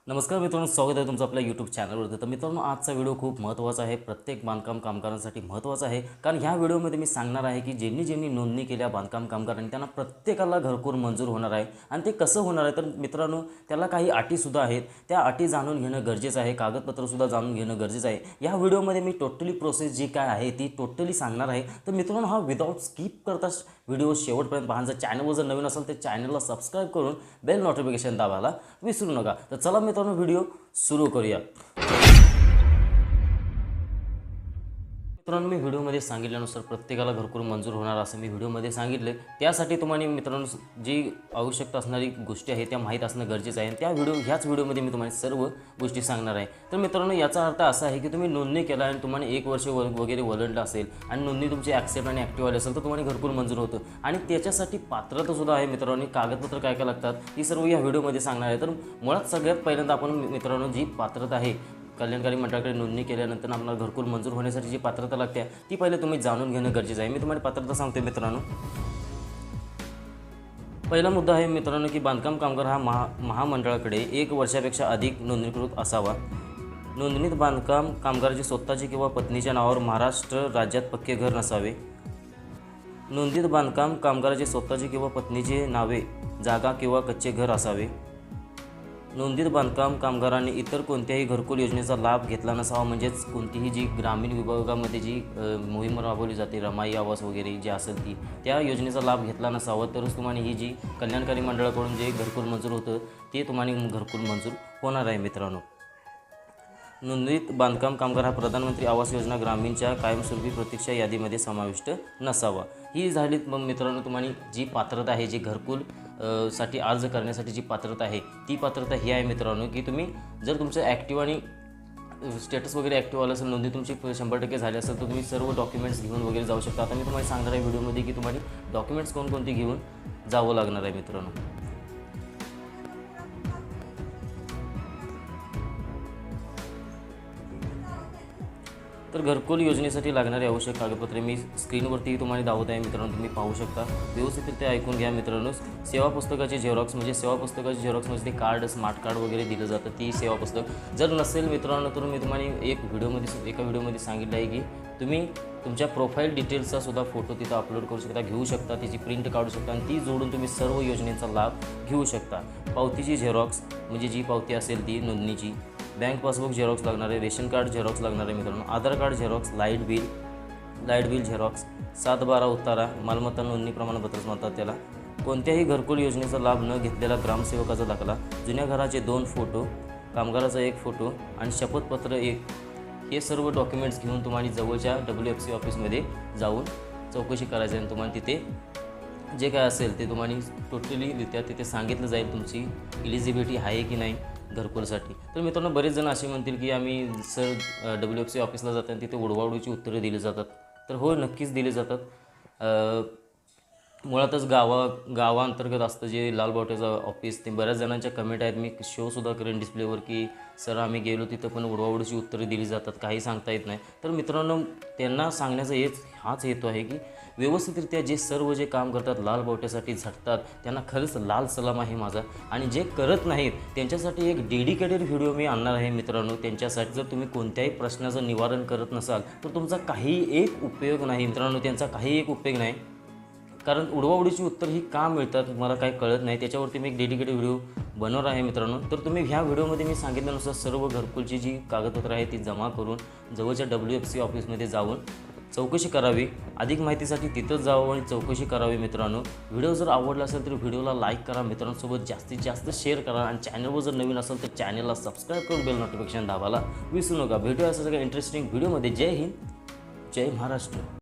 नमस्कार मित्रांनो, स्वागत आहे तुमचं आपल्या यूट्यूब चॅनलवरती। तर मित्रांनो, आजचा व्हिडिओ खूप महत्त्वाचा आहे, प्रत्येक बांधकाम कामगारांसाठी महत्त्वाचा आहे। कारण ह्या व्हिडिओमध्ये मी सांगणार आहे की ज्यांनी नोंदणी केल्या बांधकाम कामगारांनी त्यांना प्रत्येकाला घरकुल मंजूर होणार आहे। आणि ते कसं होणार आहे तर मित्रांनो, त्याला काही अटीसुद्धा आहेत, त्या अटी जाणून घेणं गरजेचं आहे, कागदपत्रसुद्धा जाणून घेणं गरजेचं आहे। या व्हिडिओमध्ये मी टोटली प्रोसेस जी काय आहे ती टोटली सांगणार आहे। तर मित्रांनो, हा विदाऊट स्किप करता व्हिडिओ शेवटपर्यंत पहा। जर चॅनलवर जर नवीन असेल तर चॅनलला सबस्क्राईब करून बेल नोटिफिकेशन दाबायला विसरू नका। तर चला मित्रांनो, व्हिडिओ सुरू करूया। मित्रांनो, मी व्हिडिओमध्ये सांगितल्यानुसार प्रत्येकाला घरकुल मंजूर होणार असं मी व्हिडिओमध्ये सांगितले। त्यासाठी तुम्हाला मित्रांनो जी आवश्यकता असणारी गोष्टी आहेत त्या माहीत असणं गरजेचं आहे। त्या ह्याच व्हिडिओमध्ये मी तुम्हाला सर्व गोष्टी सांगणार आहे। तर मित्रांनो, याचा अर्थ असा आहे की तुम्ही नोंदणी केला आणि तुम्हाला 1 वर्ष वगैरे वलंडलं असेल आणि नोंदणी तुमची ॲक्सेप्ट आणि ॲक्टिव्ह आली असेल तर तुम्हाला घरकुल मंजूर होतं। आणि त्याच्यासाठी पात्रतासुद्धा आहे मित्रांनो, कागदपत्र काय काय लागतात ही सर्व या व्हिडिओमध्ये सांगणार आहे। तर मुळात सगळ्यात पहिल्यांदा आपण मित्रांनो जी पात्रता आहे, कल्याणकारी मंडळाकडे नोंदणी केल्यानंतर आपल्याला घरकुल मंजूर होण्यासाठी जी पात्रता लागते ती पहिले तुम्ही जाणून घेणं गरजेचं आहे। मी तुम्हाला पात्रता सांगते मित्रांनो। पहिला मुद्दा आहे मित्रांनो की बांधकाम कामगार हा महामंडळाकडे 1 वर्षापेक्षा अधिक नोंदणीकृत असावा। नोंदणीत बांधकाम कामगाराची स्वतःची किंवा पत्नीच्या नावावर महाराष्ट्र राज्यात पक्के घर नसावे। नोंदणीत बांधकाम कामगाराची स्वतःची किंवा पत्नीचे नावे जागा किंवा कच्चे घर असावे। नोंदीत बांधकाम कामगारांनी इतर कोणत्याही घरकुल योजनेचा लाभ घेतला नसावा। म्हणजेच कोणतीही जी ग्रामीण विभागामध्ये जी मोहीम राबवली जाते, रमाई आवास वगैरे जे असेल ती त्या योजनेचा लाभ घेतला नसावा, तरच तुम्हाला ही जी कल्याणकारी मंडळाकडून जे घरकुल मंजूर होतं ते तुम्हाला घरकुल मंजूर होणार आहे मित्रांनो। नोंदणीत बांधकाम कामगार हा प्रधानमंत्री आवास योजना ग्रामीणच्या कायमस्वरूपी प्रतीक्षा यादीमध्ये समाविष्ट नसावा। ही झाली मग मित्रांनो तुम्हाला जी पात्रता आहे, जी घरकुल साठी अर्ज करण्यासाठी जी पात्रता आहे ती पात्रता ही आहे मित्रांनो की तुम्ही जर तुमचं ॲक्टिव्ह आणि स्टेटस वगैरे ॲक्टिव्ह आलं असेल, नोंदणी तुमची 100% झाली असेल तर तुम्ही सर्व डॉक्युमेंट्स घेऊन वगैरे जाऊ शकता। आता मी तुम्हाला सांगणार आहे व्हिडिओमध्ये की तुम्हाला डॉक्युमेंट्स कोणकोणती घेऊन जावं लागणार आहे मित्रांनो। तर घरकुल योजनेसाठी लागणारी आवश्यक कागदपत्रे मी स्क्रीनवरती तुम्हाला दाखवत आहे मित्रांनो, तुम्ही पाहू शकता। व्यवस्थित ते ऐकून घ्या मित्रांनो। सेवा पुस्तकाची झेरॉक्स, म्हणजे सेवा पुस्तकाची झेरॉक्स म्हणजे ते कार्ड, स्मार्ट कार्ड वगैरे दिलं जातं, ती सेवा पुस्तक जर नसेल मित्रांनो तर मी तुम्हाला एका व्हिडिओमध्ये सांगितलं आहे की तुम्ही तुमच्या प्रोफाईल डिटेल्सचा सुद्धा फोटो तिथं अपलोड करू शकता, घेऊ शकता, त्याची प्रिंट काढू शकता आणि ती जोडून तुम्ही सर्व योजनेचा लाभ घेऊ शकता। पावतीची झेरॉक्स म्हणजे जी पावती असेल ती नोंदणीची, बँक पासबुक झेरॉक्स लागणार आहे, रेशन कार्ड झेरॉक्स लागणार आहे मित्रांनो, Aadhaar card xerox, light bill xerox, 7/12 उतारा, मालमत्ता नोंदणी प्रमाणपत्रच म्हणतात त्याला, कोणत्याही घरकुल योजनेचा लाभ न घेतलेला ग्रामसेवकाचा दाखला, जुन्या घराचे 2 फोटो, कामगाराचा 1 फोटो आणि शपथपत्र 1, हे सर्व डॉक्युमेंट्स घेऊन तुम्हाला जवळच्या WFC ऑफिसमध्ये जाऊन चौकशी करायची आणि तुम्हाला तिथे जे काय असेल ते तुम्हाला टोटली तिथे सांगितलं जाईल तुमची इलिजिबिलिटी आहे की नाही घरकुलसाठी। तर मित्रांनो, बरेच जण असे म्हणतील की आम्ही सर WFC ऑफिसला जाताना तिथे उडवाउडीची उत्तरं दिली जातात। तर हो, नक्कीच दिली जातात। मुळातच गावांतर्गत असतं जे लालबावट्याचं ऑफिस, ते बऱ्याच जणांच्या कमेंट आहेत, मी शोसुद्धा करेन डिस्प्लेवर की सर आम्ही गेलो तिथं पण उडवाउडीची उत्तरं दिली जातात, काही सांगता येत नाही। तर मित्रांनो, त्यांना सांगण्याचा हाच हेतू आहे की व्यवस्थितरित्या जे सर्व जे काम करतात, लालबावट्यासाठी झटतात, त्यांना खरंच लाल सलाम आहे माझा। आणि जे करत नाहीत त्यांच्यासाठी एक डेडिकेटेड व्हिडिओ मी आणणार आहे मित्रांनो। त्यांच्यासाठी जर तुम्ही कोणत्याही प्रश्नाचं निवारण करत नसाल तर तुमचा काही एक उपयोग नाही मित्रांनो, त्यांचा काही एक उपयोग नाही। कारण उडवाउडीची उत्तर ही का मिळतात मला काही कळत नाही, त्याच्यावरती मी एक डेडिकेटेड व्हिडिओ बनवणार आहे मित्रांनो। तर तुम्ही ह्या व्हिडिओमध्ये मी सांगितल्यानुसार सर्व घरकुलची जी कागदपत्र आहे ती जमा करून जवळच्या WFC ऑफिसमध्ये जाऊन चौकशी करावी। अधिक माहितीसाठी तिथंच जावं आणि चौकशी करावी मित्रांनो। व्हिडिओ जर आवडला असेल तर व्हिडिओला लाईक करा, मित्रांसोबत जास्तीत जास्त शेअर करा आणि चॅनलवर जर नवीन असेल तर चॅनलला सबस्क्राईब करून बेल नोटिफिकेशन दाबायला विसरू नका। भेटूया असं सगळं इंटरेस्टिंग व्हिडिओमध्ये। जय हिंद, जय महाराष्ट्र।